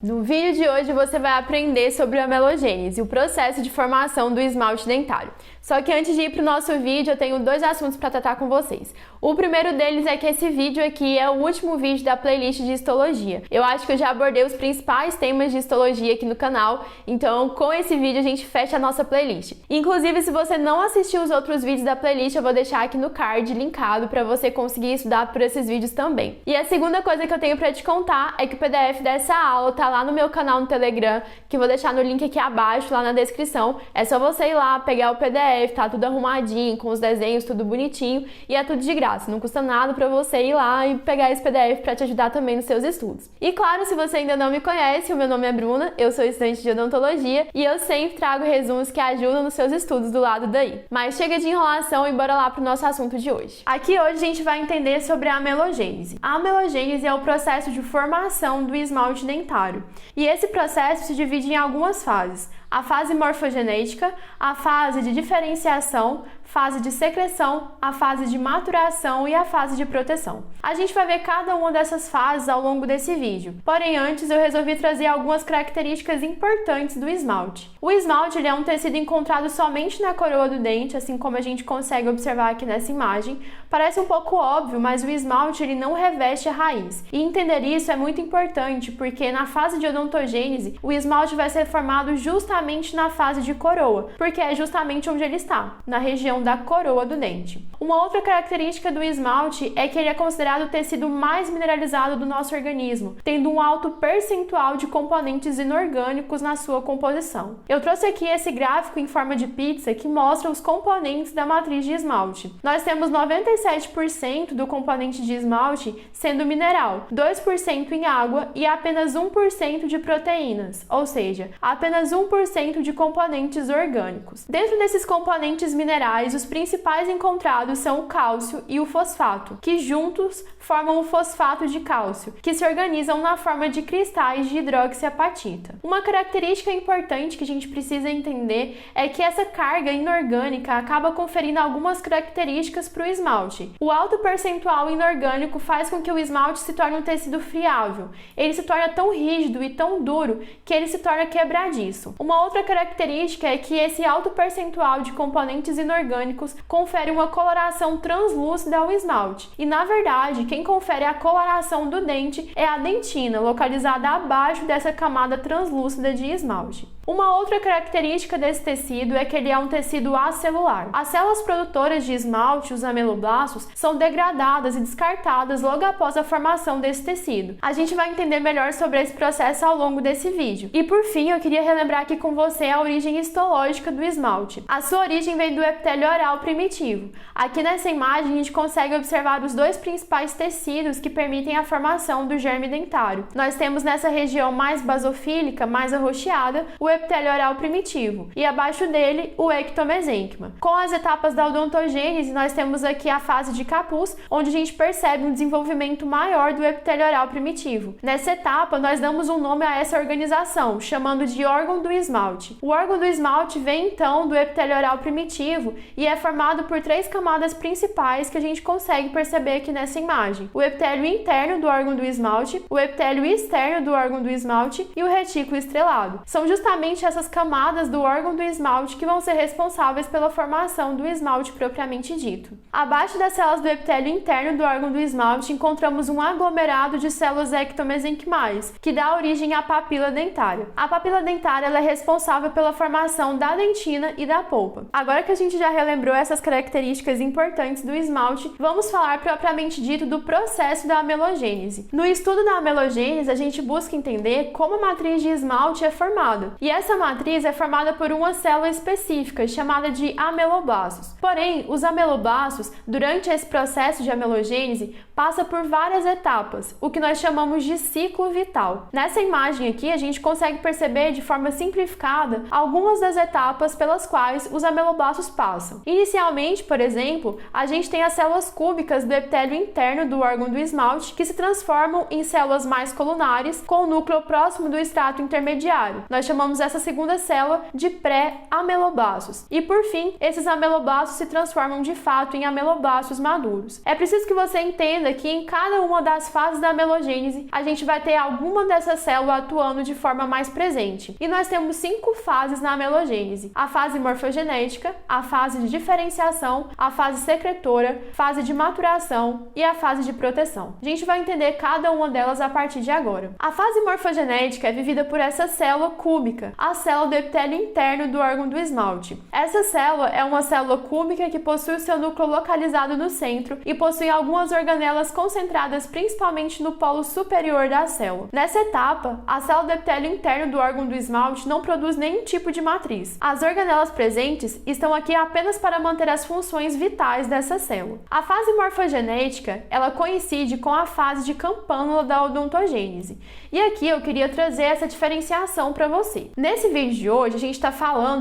No vídeo de hoje você vai aprender sobre a amelogênese, o processo de formação do esmalte dentário. Só que antes de ir para o nosso vídeo, eu tenho dois assuntos para tratar com vocês. O primeiro deles é que esse vídeo aqui é o último vídeo da playlist de histologia. Eu acho que eu já abordei os principais temas de histologia aqui no canal, então com esse vídeo a gente fecha a nossa playlist. Inclusive, se você não assistiu os outros vídeos da playlist, eu vou deixar aqui no card linkado para você conseguir estudar por esses vídeos também. E a segunda coisa que eu tenho para te contar é que o PDF dessa aula tá lá no meu canal no Telegram, que eu vou deixar no link aqui abaixo, lá na descrição. É só você ir lá, pegar o PDF, tá tudo arrumadinho, com os desenhos, tudo bonitinho, e é tudo de graça, não custa nada pra você ir lá e pegar esse PDF pra te ajudar também nos seus estudos. E claro, se você ainda não me conhece, o meu nome é Bruna, eu sou estudante de odontologia e eu sempre trago resumos que ajudam nos seus estudos do lado daí. Mas chega de enrolação e bora lá pro nosso assunto de hoje. Aqui hoje a gente vai entender sobre a amelogênese. A amelogênese é o processo de formação do esmalte dentário. E esse processo se divide em algumas fases. A fase morfogenética, a fase de diferenciação, fase de secreção, a fase de maturação e a fase de proteção. A gente vai ver cada uma dessas fases ao longo desse vídeo. Porém, antes eu resolvi trazer algumas características importantes do esmalte. O esmalte ele é um tecido encontrado somente na coroa do dente, assim como a gente consegue observar aqui nessa imagem. Parece um pouco óbvio, mas o esmalte ele não reveste a raiz. E entender isso é muito importante, porque na fase de odontogênese, o esmalte vai ser formado justamente na fase de coroa, porque é justamente onde ele está, na região da coroa do dente. Uma outra característica do esmalte é que ele é considerado o tecido mais mineralizado do nosso organismo, tendo um alto percentual de componentes inorgânicos na sua composição. Eu trouxe aqui esse gráfico em forma de pizza que mostra os componentes da matriz de esmalte. Nós temos 97% do componente de esmalte sendo mineral, 2% em água e apenas 1% de proteínas, ou seja, apenas 1% de componentes orgânicos. Dentro desses componentes minerais, os principais encontrados são o cálcio e o fosfato, que juntos formam o fosfato de cálcio, que se organizam na forma de cristais de hidroxiapatita. Uma característica importante que a gente precisa entender é que essa carga inorgânica acaba conferindo algumas características para o esmalte. O alto percentual inorgânico faz com que o esmalte se torne um tecido friável. Ele se torna tão rígido e tão duro que ele se torna quebradiço. Uma outra característica é que esse alto percentual de componentes inorgânicos confere uma coloração translúcida ao esmalte. E na verdade, quem confere a coloração do dente é a dentina, localizada abaixo dessa camada translúcida de esmalte. Uma outra característica desse tecido é que ele é um tecido acelular. As células produtoras de esmalte, os ameloblastos, são degradadas e descartadas logo após a formação desse tecido. A gente vai entender melhor sobre esse processo ao longo desse vídeo. E por fim, eu queria relembrar aqui com você a origem histológica do esmalte. A sua origem vem do epitélio oral primitivo. Aqui nessa imagem a gente consegue observar os dois principais tecidos que permitem a formação do germe dentário. Nós temos nessa região mais basofílica, mais arroxeada, o epitélio oral primitivo e abaixo dele o ectomesênquima. Com as etapas da odontogênese, nós temos aqui a fase de capuz, onde a gente percebe um desenvolvimento maior do epitélio oral primitivo. Nessa etapa, nós damos um nome a essa organização, chamando de órgão do esmalte. O órgão do esmalte vem então do epitélio oral primitivo e é formado por três camadas principais que a gente consegue perceber aqui nessa imagem: o epitélio interno do órgão do esmalte, o epitélio externo do órgão do esmalte e o retículo estrelado. São justamente essas camadas do órgão do esmalte que vão ser responsáveis pela formação do esmalte propriamente dito. Abaixo das células do epitélio interno do órgão do esmalte encontramos um aglomerado de células ectomesenquimais, que dá origem à papila dentária. A papila dentária ela é responsável pela formação da dentina e da polpa. Agora que a gente já relembrou essas características importantes do esmalte, vamos falar propriamente dito do processo da amelogênese. No estudo da amelogênese, a gente busca entender como a matriz de esmalte é formada. E essa matriz é formada por uma célula específica, chamada de ameloblastos. Porém, os ameloblastos, durante esse processo de amelogênese, passa por várias etapas, o que nós chamamos de ciclo vital. Nessa imagem aqui, a gente consegue perceber de forma simplificada algumas das etapas pelas quais os ameloblastos passam. Inicialmente, por exemplo, a gente tem as células cúbicas do epitélio interno do órgão do esmalte que se transformam em células mais colunares com o núcleo próximo do estrato intermediário. Nós chamamos essa segunda célula de pré-ameloblastos. E por fim, esses ameloblastos se transformam de fato em ameloblastos maduros. É preciso que você entenda aqui, em cada uma das fases da amelogênese, a gente vai ter alguma dessa célula atuando de forma mais presente. E nós temos 5 fases na amelogênese: a fase morfogenética, a fase de diferenciação, a fase secretora, fase de maturação e a fase de proteção. A gente vai entender cada uma delas a partir de agora. A fase morfogenética é vivida por essa célula cúbica, a célula do epitélio interno do órgão do esmalte. Essa célula é uma célula cúbica que possui o seu núcleo localizado no centro e possui algumas organelas concentradas principalmente no polo superior da célula. Nessa etapa, a célula do epitélio interno do órgão do esmalte não produz nenhum tipo de matriz. As organelas presentes estão aqui apenas para manter as funções vitais dessa célula. A fase morfogenética, ela coincide com a fase de campânula da odontogênese. E aqui eu queria trazer essa diferenciação para você. Nesse vídeo de hoje, a gente está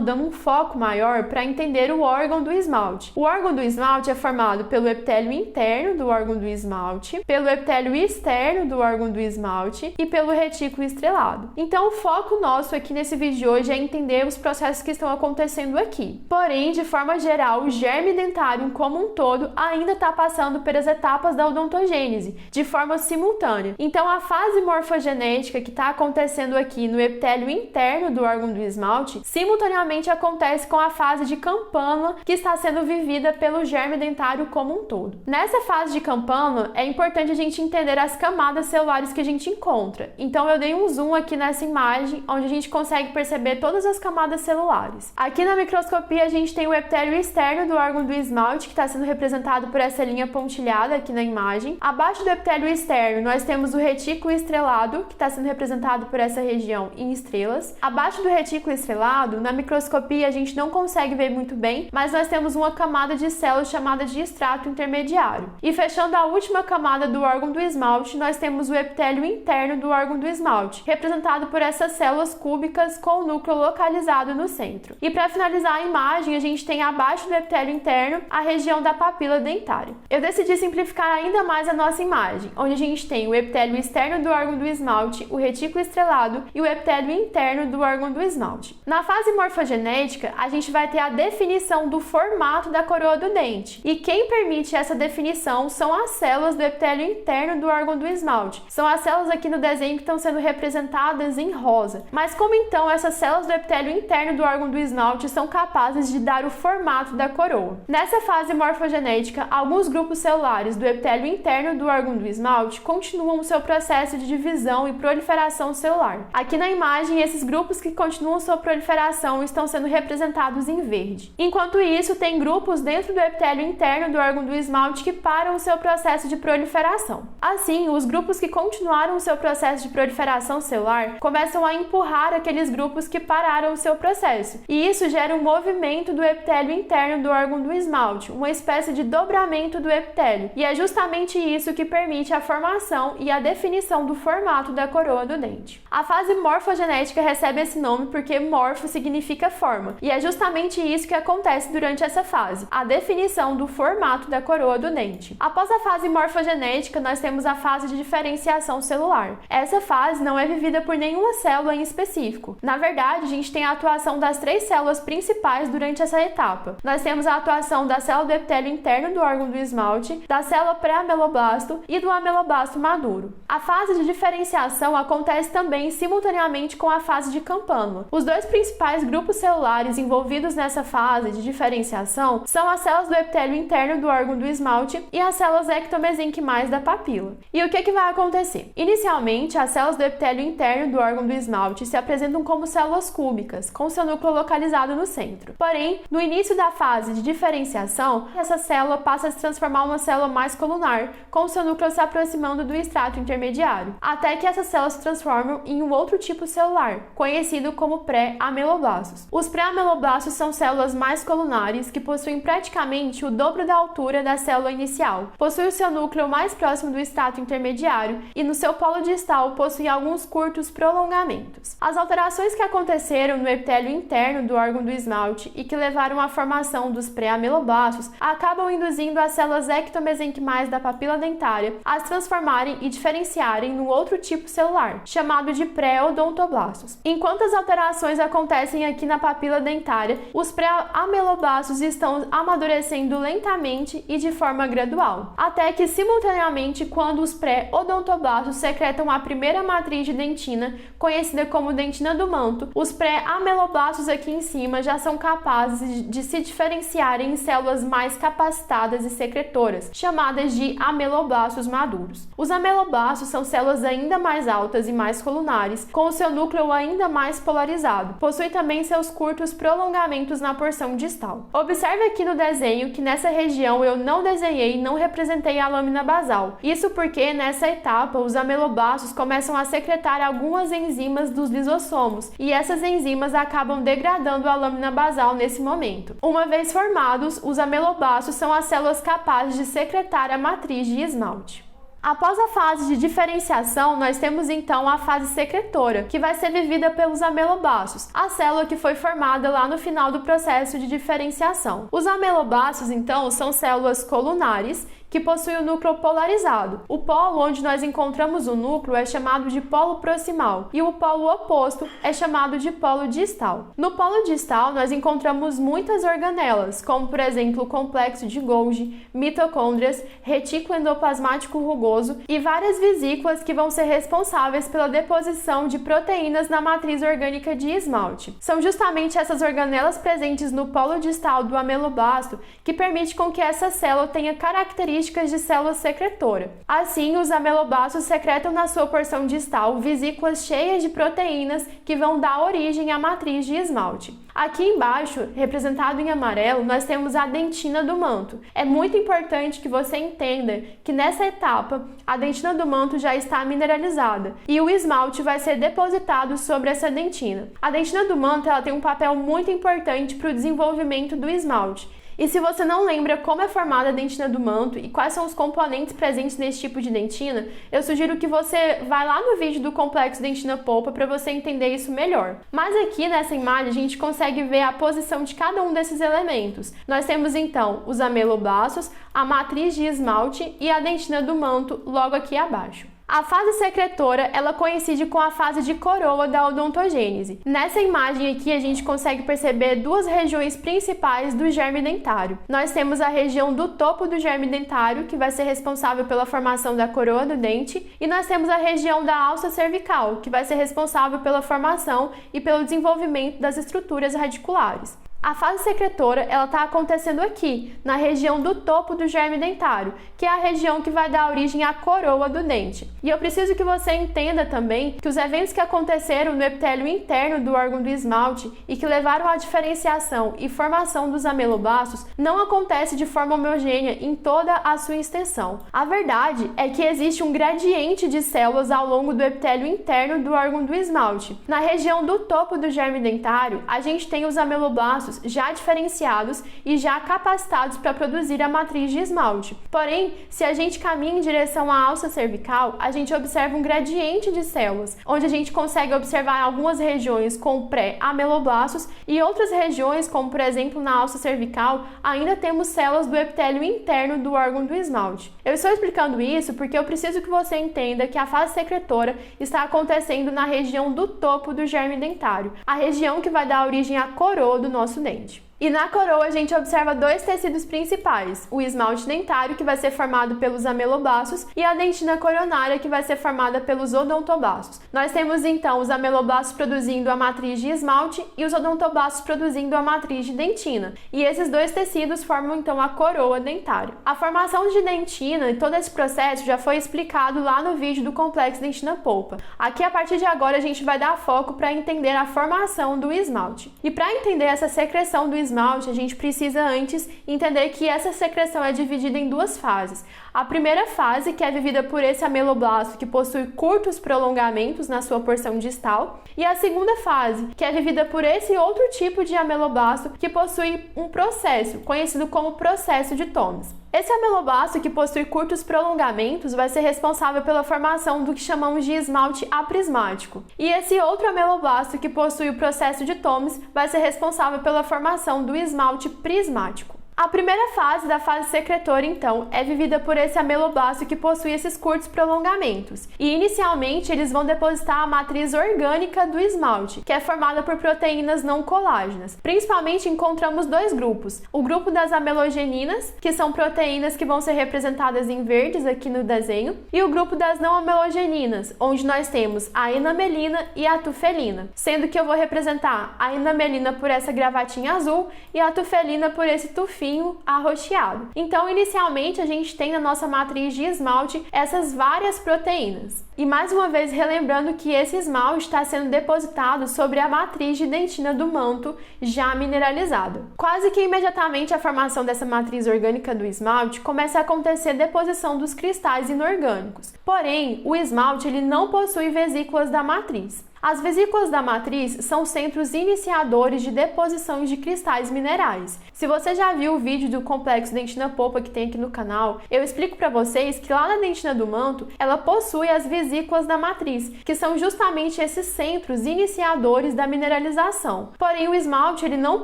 dando um foco maior para entender o órgão do esmalte. O órgão do esmalte é formado pelo epitélio interno do órgão do esmalte, pelo epitélio externo do órgão do esmalte e pelo retículo estrelado. Então, o foco nosso aqui nesse vídeo de hoje é entender os processos que estão acontecendo aqui. Porém, de forma geral, o germe dentário como um todo ainda está passando pelas etapas da odontogênese, de forma simultânea. Então, a fase morfogenética que está acontecendo aqui no epitélio interno do órgão do esmalte, simultaneamente acontece com a fase de campânula que está sendo vivida pelo germe dentário como um todo. Nessa fase de campânula, é importante a gente entender as camadas celulares que a gente encontra. Então, eu dei um zoom aqui nessa imagem, onde a gente consegue perceber todas as camadas celulares. Aqui na microscopia, a gente tem o epitélio externo do órgão do esmalte, que está sendo representado por essa linha pontilhada aqui na imagem. Abaixo do epitélio externo, nós temos o retículo estrelado, que está sendo representado por essa região em estrelas. Abaixo do retículo estrelado, na microscopia, a gente não consegue ver muito bem, mas nós temos uma camada de células chamada de estrato intermediário. E fechando a última camada do órgão do esmalte, nós temos o epitélio interno do órgão do esmalte, representado por essas células cúbicas com o núcleo localizado no centro. E para finalizar a imagem, a gente tem abaixo do epitélio interno a região da papila dentária. Eu decidi simplificar ainda mais a nossa imagem, onde a gente tem o epitélio externo do órgão do esmalte, o retículo estrelado e o epitélio interno do órgão do esmalte. Na fase morfogenética, a gente vai ter a definição do formato da coroa do dente. E quem permite essa definição são as células do epitélio interno do órgão do esmalte. São as células aqui no desenho que estão sendo representadas em rosa. Mas como então essas células do epitélio interno do órgão do esmalte são capazes de dar o formato da coroa? Nessa fase morfogenética, alguns grupos celulares do epitélio interno do órgão do esmalte continuam o seu processo de divisão e proliferação celular. Aqui na imagem, esses grupos que continuam sua proliferação estão sendo representados em verde. Enquanto isso, tem grupos dentro do epitélio interno do órgão do esmalte que param o seu processo de proliferação. Assim, os grupos que continuaram o seu processo de proliferação celular começam a empurrar aqueles grupos que pararam o seu processo. E isso gera um movimento do epitélio interno do órgão do esmalte, uma espécie de dobramento do epitélio. E é justamente isso que permite a formação e a definição do formato da coroa do dente. A fase morfogenética recebe esse nome porque morfo significa forma. E é justamente isso que acontece durante essa fase, a definição do formato da coroa do dente. Após a fase morfogenética, nós temos a fase de diferenciação celular. Essa fase não é vivida por nenhuma célula em específico. Na verdade, a gente tem a atuação das 3 células principais durante essa etapa. Nós temos a atuação da célula do epitélio interno do órgão do esmalte, da célula pré-ameloblasto e do ameloblasto maduro. A fase de diferenciação acontece também simultaneamente com a fase de campânula. Os dois principais grupos celulares envolvidos nessa fase de diferenciação são as células do epitélio interno do órgão do esmalte e as células ectomesenquimais da papila. E o que vai acontecer? Inicialmente, as células do epitélio interno do órgão do esmalte se apresentam como células cúbicas, com seu núcleo localizado no centro. Porém, no início da fase de diferenciação, essa célula passa a se transformar em uma célula mais colunar, com seu núcleo se aproximando do estrato intermediário, até que essas células se transformam em um outro tipo celular, conhecido como pré-ameloblastos. Os pré-ameloblastos são células mais colunares que possuem praticamente o dobro da altura da célula inicial, possuem o seu núcleo mais próximo do estrato intermediário e no seu polo distal possui alguns curtos prolongamentos. As alterações que aconteceram no epitélio interno do órgão do esmalte e que levaram à formação dos pré-ameloblastos acabam induzindo as células ectomesenquimais da papila dentária a se transformarem e diferenciarem num outro tipo celular, chamado de pré-odontoblastos. Enquanto as alterações acontecem aqui na papila dentária, os pré-ameloblastos estão amadurecendo lentamente e de forma gradual, até que simultaneamente quando os pré-odontoblastos secretam a primeira matriz de dentina, conhecida como dentina do manto, os pré-ameloblastos aqui em cima já são capazes de se diferenciarem em células mais capacitadas e secretoras, chamadas de ameloblastos maduros. Os ameloblastos são células ainda mais altas e mais colunares, com o seu núcleo ainda mais polarizado. Possuem também seus curtos prolongamentos na porção distal. Observe aqui no desenho que nessa região eu não desenhei, não representei a lâmina basal. Isso porque nessa etapa os ameloblastos começam a secretar algumas enzimas dos lisossomos e essas enzimas acabam degradando a lâmina basal nesse momento. Uma vez formados, os ameloblastos são as células capazes de secretar a matriz de esmalte. Após a fase de diferenciação, nós temos então a fase secretora, que vai ser vivida pelos ameloblastos, a célula que foi formada lá no final do processo de diferenciação. Os ameloblastos, então, são células colunares que possuem o núcleo polarizado. O polo onde nós encontramos o núcleo é chamado de polo proximal e o polo oposto é chamado de polo distal. No polo distal, nós encontramos muitas organelas, como por exemplo o complexo de Golgi, mitocôndrias, retículo endoplasmático rugoso e várias vesículas que vão ser responsáveis pela deposição de proteínas na matriz orgânica de esmalte. São justamente essas organelas presentes no polo distal do ameloblasto que permite com que essa célula tenha características de célula secretora. Assim, os ameloblastos secretam na sua porção distal vesículas cheias de proteínas que vão dar origem à matriz de esmalte. Aqui embaixo, representado em amarelo, nós temos a dentina do manto. É muito importante que você entenda que nessa etapa, a dentina do manto já está mineralizada e o esmalte vai ser depositado sobre essa dentina. A dentina do manto ela tem um papel muito importante para o desenvolvimento do esmalte. E se você não lembra como é formada a dentina do manto e quais são os componentes presentes nesse tipo de dentina, eu sugiro que você vá lá no vídeo do complexo dentina-polpa para você entender isso melhor. Mas aqui nessa imagem a gente consegue ver a posição de cada um desses elementos. Nós temos então os ameloblastos, a matriz de esmalte e a dentina do manto logo aqui abaixo. A fase secretora, ela coincide com a fase de coroa da odontogênese. Nessa imagem aqui, a gente consegue perceber duas regiões principais do germe dentário. Nós temos a região do topo do germe dentário, que vai ser responsável pela formação da coroa do dente, e nós temos a região da alça cervical, que vai ser responsável pela formação e pelo desenvolvimento das estruturas radiculares. A fase secretora, ela está acontecendo aqui, na região do topo do germe dentário, que é a região que vai dar origem à coroa do dente. E eu preciso que você entenda também que os eventos que aconteceram no epitélio interno do órgão do esmalte e que levaram à diferenciação e formação dos ameloblastos não acontece de forma homogênea em toda a sua extensão. A verdade é que existe um gradiente de células ao longo do epitélio interno do órgão do esmalte. Na região do topo do germe dentário, a gente tem os ameloblastos já diferenciados e já capacitados para produzir a matriz de esmalte. Porém, se a gente caminha em direção à alça cervical, a gente observa um gradiente de células, onde a gente consegue observar algumas regiões com pré-ameloblastos e outras regiões, como por exemplo na alça cervical, ainda temos células do epitélio interno do órgão do esmalte. Eu estou explicando isso porque eu preciso que você entenda que a fase secretora está acontecendo na região do topo do germe dentário, a região que vai dar origem à coroa do nosso dente. E na coroa a gente observa dois tecidos principais, o esmalte dentário, que vai ser formado pelos ameloblastos, e a dentina coronária, que vai ser formada pelos odontoblastos. Nós temos então os ameloblastos produzindo a matriz de esmalte e os odontoblastos produzindo a matriz de dentina. E esses dois tecidos formam então a coroa dentária. A formação de dentina e todo esse processo já foi explicado lá no vídeo do complexo dentina-polpa. Aqui, a partir de agora, a gente vai dar foco para entender a formação do esmalte. E para entender essa secreção do esmalte, a gente precisa antes entender que essa secreção é dividida em duas fases. A primeira fase, que é vivida por esse ameloblasto que possui curtos prolongamentos na sua porção distal, e a segunda fase, que é vivida por esse outro tipo de ameloblasto que possui um processo, conhecido como processo de Thomas. Esse ameloblasto que possui curtos prolongamentos vai ser responsável pela formação do que chamamos de esmalte aprismático. E esse outro ameloblasto que possui o processo de Thomas vai ser responsável pela formação do esmalte prismático. A primeira fase da fase secretora, então, é vivida por esse ameloblasto que possui esses curtos prolongamentos. E inicialmente eles vão depositar a matriz orgânica do esmalte, que é formada por proteínas não colágenas. Principalmente encontramos dois grupos: o grupo das amelogeninas, que são proteínas que vão ser representadas em verdes aqui no desenho, e o grupo das não amelogeninas, onde nós temos a enamelina e a tufelina, sendo que eu vou representar a enamelina por essa gravatinha azul e a tufelina por esse tufinho arroxeado. Então, inicialmente, a gente tem na nossa matriz de esmalte essas várias proteínas. E mais uma vez, relembrando que esse esmalte está sendo depositado sobre a matriz de dentina do manto já mineralizado. Quase que imediatamente a formação dessa matriz orgânica do esmalte começa a acontecer a deposição dos cristais inorgânicos. Porém, o esmalte ele não possui vesículas da matriz. As vesículas da matriz são centros iniciadores de deposição de cristais minerais. Se você já viu o vídeo do complexo dentina-polpa que tem aqui no canal, eu explico para vocês que lá na dentina do manto, ela possui as vesículas da matriz, que são justamente esses centros iniciadores da mineralização. Porém, o esmalte ele não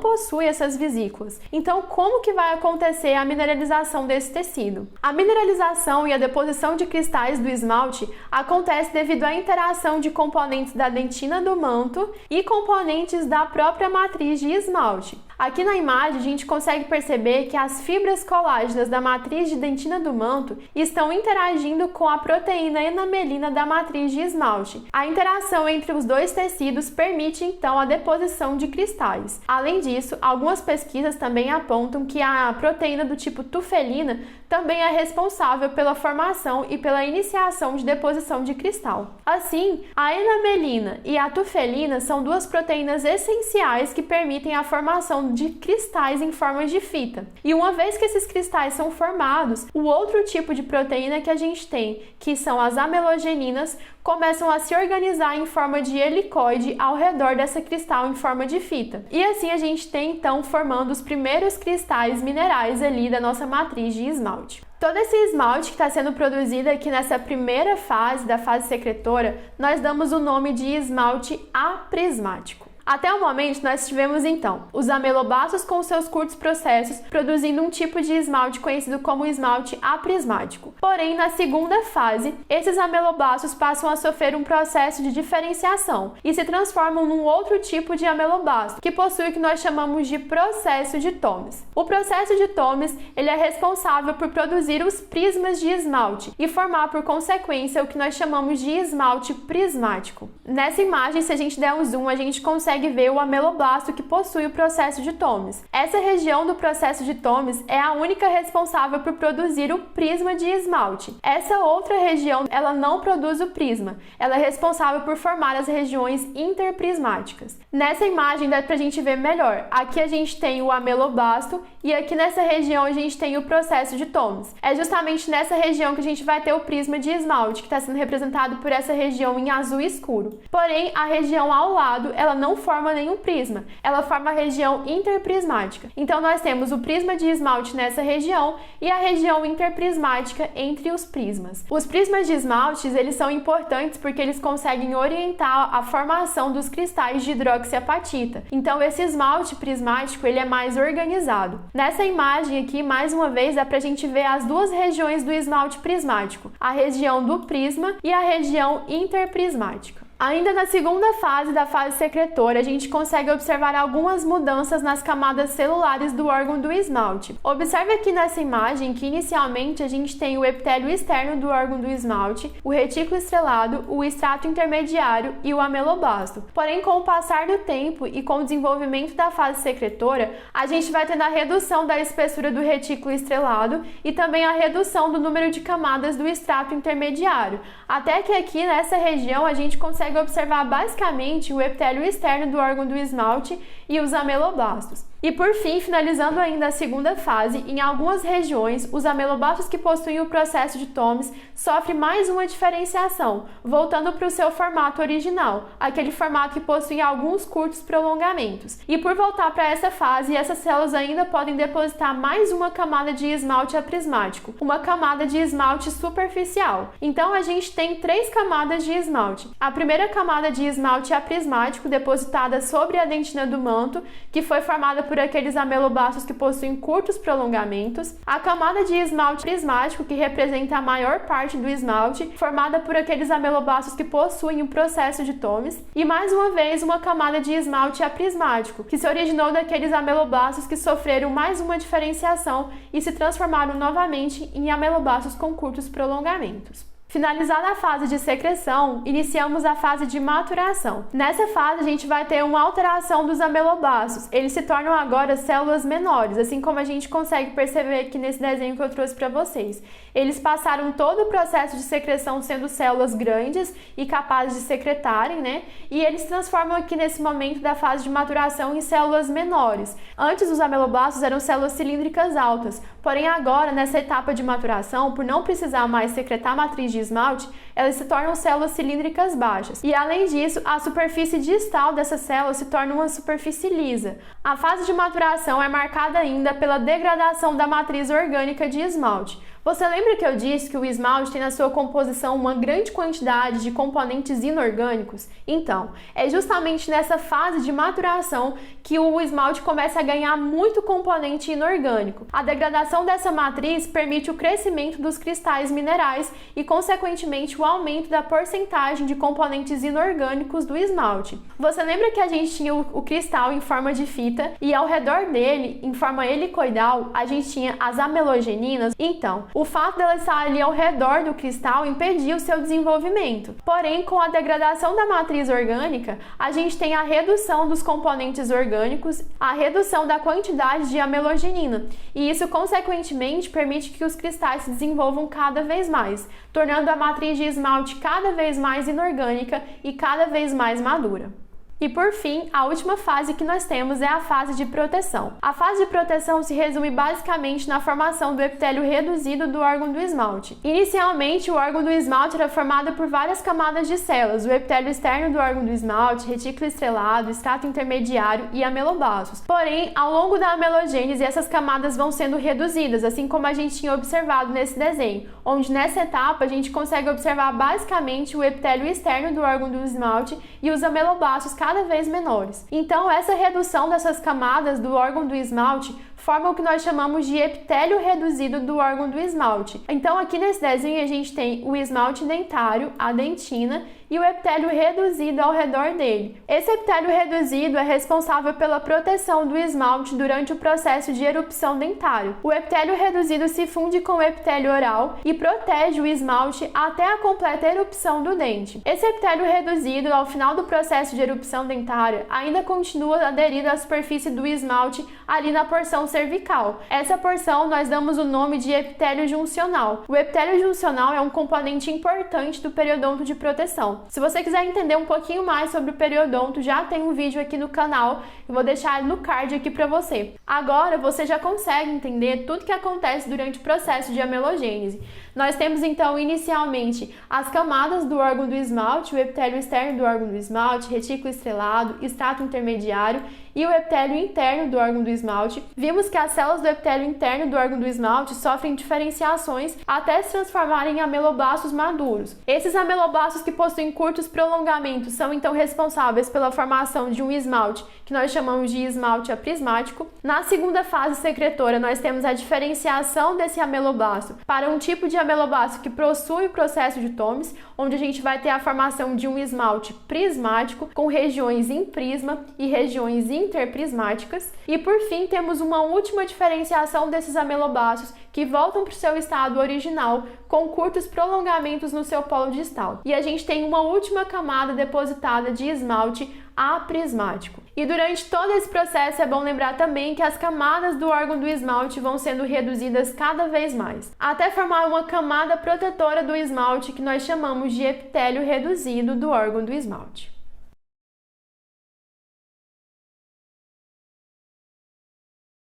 possui essas vesículas. Então, como que vai acontecer a mineralização desse tecido? A mineralização e a deposição de cristais do esmalte acontece devido à interação de componentes da dentina do manto e componentes da própria matriz de esmalte. Aqui na imagem a gente consegue perceber que as fibras colágenas da matriz de dentina do manto estão interagindo com a proteína enamelina da matriz de esmalte. A interação entre os dois tecidos permite então a deposição de cristais. Além disso, algumas pesquisas também apontam que a proteína do tipo tufelina também é responsável pela formação e pela iniciação de deposição de cristal. Assim, a enamelina e a tufelina são duas proteínas essenciais que permitem a formação de cristais em forma de fita. E uma vez que esses cristais são formados, o outro tipo de proteína que a gente tem, que são as amelogeninas, começam a se organizar em forma de helicoide ao redor dessa cristal em forma de fita. E assim a gente tem então formando os primeiros cristais minerais ali da nossa matriz de esmalte. Todo esse esmalte que está sendo produzido aqui nessa primeira fase da fase secretora, nós damos o nome de esmalte aprismático. Até o momento, nós tivemos, então, os ameloblastos com seus curtos processos produzindo um tipo de esmalte conhecido como esmalte aprismático. Porém, na segunda fase, esses ameloblastos passam a sofrer um processo de diferenciação e se transformam num outro tipo de ameloblasto, que possui o que nós chamamos de processo de Thomes. O processo de Thomes, ele é responsável por produzir os prismas de esmalte e formar, por consequência, o que nós chamamos de esmalte prismático. Nessa imagem, se a gente der um zoom, a gente consegue ver o ameloblasto que possui o processo de Thomes. Essa região do processo de Thomes é a única responsável por produzir o prisma de esmalte. Essa outra região, ela não produz o prisma. Ela é responsável por formar as regiões interprismáticas. Nessa imagem dá pra gente ver melhor. Aqui a gente tem o ameloblasto e aqui nessa região a gente tem o processo de Thomes. É justamente nessa região que a gente vai ter o prisma de esmalte, que está sendo representado por essa região em azul escuro. Porém, a região ao lado, ela não forma nenhum prisma, ela forma a região interprismática. Então nós temos o prisma de esmalte nessa região e a região interprismática entre os prismas. Os prismas de esmaltes, eles são importantes porque eles conseguem orientar a formação dos cristais de hidroxiapatita. Então esse esmalte prismático, ele é mais organizado. Nessa imagem aqui, mais uma vez, dá pra gente ver as duas regiões do esmalte prismático, a região do prisma e a região interprismática. Ainda na segunda fase da fase secretora, a gente consegue observar algumas mudanças nas camadas celulares do órgão do esmalte. Observe aqui nessa imagem que inicialmente a gente tem o epitélio externo do órgão do esmalte, o retículo estrelado, o extrato intermediário e o ameloblasto. Porém, com o passar do tempo e com o desenvolvimento da fase secretora, a gente vai tendo a redução da espessura do retículo estrelado e também a redução do número de camadas do extrato intermediário, até que aqui nessa região a gente consegue observar basicamente o epitélio externo do órgão do esmalte e os ameloblastos. E por fim, finalizando ainda a segunda fase, em algumas regiões, os ameloblastos que possuem o processo de Thomes sofrem mais uma diferenciação, voltando para o seu formato original, aquele formato que possui alguns curtos prolongamentos. E por voltar para essa fase, essas células ainda podem depositar mais uma camada de esmalte aprismático, uma camada de esmalte superficial. Então a gente tem 3 camadas de esmalte. A primeira camada de esmalte aprismático depositada sobre a dentina do manto, que foi formada por por aqueles ameloblastos que possuem curtos prolongamentos, a camada de esmalte prismático, que representa a maior parte do esmalte, formada por aqueles ameloblastos que possuem um processo de Thomis, e mais uma vez uma camada de esmalte aprismático, que se originou daqueles ameloblastos que sofreram mais uma diferenciação e se transformaram novamente em ameloblastos com curtos prolongamentos. Finalizada a fase de secreção, iniciamos a fase de maturação. Nessa fase, a gente vai ter uma alteração dos ameloblastos. Eles se tornam agora células menores, assim como a gente consegue perceber aqui nesse desenho que eu trouxe para vocês. Eles passaram todo o processo de secreção sendo células grandes e capazes de secretarem, né? E eles se transformam aqui nesse momento da fase de maturação em células menores. Antes, os ameloblastos eram células cilíndricas altas, porém agora, nessa etapa de maturação, por não precisar mais secretar a matriz de esmalte, elas se tornam células cilíndricas baixas. E além disso, a superfície distal dessa célula se torna uma superfície lisa. A fase de maturação é marcada ainda pela degradação da matriz orgânica de esmalte. Você lembra que eu disse que o esmalte tem na sua composição uma grande quantidade de componentes inorgânicos? Então, é justamente nessa fase de maturação que o esmalte começa a ganhar muito componente inorgânico. A degradação dessa matriz permite o crescimento dos cristais minerais e, consequentemente, o aumento da porcentagem de componentes inorgânicos do esmalte. Você lembra que a gente tinha o cristal em forma de fita e ao redor dele, em forma helicoidal, a gente tinha as amelogeninas? Então, o fato dela estar ali ao redor do cristal impedia o seu desenvolvimento. Porém, com a degradação da matriz orgânica, a gente tem a redução dos componentes orgânicos, a redução da quantidade de amelogenina, e isso, consequentemente, permite que os cristais se desenvolvam cada vez mais, tornando a matriz de esmalte cada vez mais inorgânica e cada vez mais madura. E por fim, a última fase que nós temos é a fase de proteção. A fase de proteção se resume basicamente na formação do epitélio reduzido do órgão do esmalte. Inicialmente, o órgão do esmalte era formado por várias camadas de células, o epitélio externo do órgão do esmalte, retículo estrelado, estrato intermediário e ameloblastos. Porém, ao longo da amelogênese, essas camadas vão sendo reduzidas, assim como a gente tinha observado nesse desenho, onde nessa etapa a gente consegue observar basicamente o epitélio externo do órgão do esmalte e os ameloblastos cada vez menores. Então, essa redução dessas camadas do órgão do esmalte forma o que nós chamamos de epitélio reduzido do órgão do esmalte. Então, aqui nesse desenho a gente tem o esmalte dentário, a dentina, e o epitélio reduzido ao redor dele. Esse epitélio reduzido é responsável pela proteção do esmalte durante o processo de erupção dentário. O epitélio reduzido se funde com o epitélio oral e protege o esmalte até a completa erupção do dente. Esse epitélio reduzido, ao final do processo de erupção dentária, ainda continua aderido à superfície do esmalte ali na porção cervical. Essa porção nós damos o nome de epitélio juncional. O epitélio juncional é um componente importante do periodonto de proteção. Se você quiser entender um pouquinho mais sobre o periodonto, já tem um vídeo aqui no canal, eu vou deixar no card aqui para você. Agora você já consegue entender tudo que acontece durante o processo de amelogênese. Nós temos então inicialmente as camadas do órgão do esmalte, o epitélio externo do órgão do esmalte, retículo estrelado, estrato intermediário e o epitélio interno do órgão do esmalte. Vimos que as células do epitélio interno do órgão do esmalte sofrem diferenciações até se transformarem em ameloblastos maduros. Esses ameloblastos que possuem curtos prolongamentos são então responsáveis pela formação de um esmalte que nós chamamos de esmalte aprismático. Na segunda fase secretora, nós temos a diferenciação desse ameloblasto para um tipo de ameloblasto que possui o processo de Thomis, onde a gente vai ter a formação de um esmalte prismático com regiões em prisma e regiões interprismáticas. E por fim, temos uma última diferenciação desses ameloblastos que voltam para o seu estado original com curtos prolongamentos no seu polo distal. E a gente tem uma última camada depositada de esmalte aprismático. E durante todo esse processo é bom lembrar também que as camadas do órgão do esmalte vão sendo reduzidas cada vez mais, até formar uma camada protetora do esmalte que nós chamamos de epitélio reduzido do órgão do esmalte.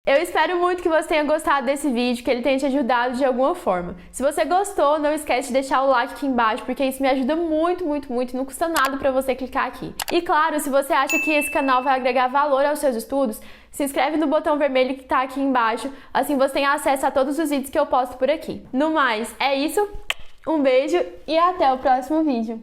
Eu espero muito que você tenha gostado desse vídeo, que ele tenha te ajudado de alguma forma. Se você gostou, não esquece de deixar o like aqui embaixo, porque isso me ajuda muito, muito, muito, não custa nada pra você clicar aqui. E claro, se você acha que esse canal vai agregar valor aos seus estudos, se inscreve no botão vermelho que tá aqui embaixo, assim você tem acesso a todos os vídeos que eu posto por aqui. No mais, é isso, um beijo e até o próximo vídeo.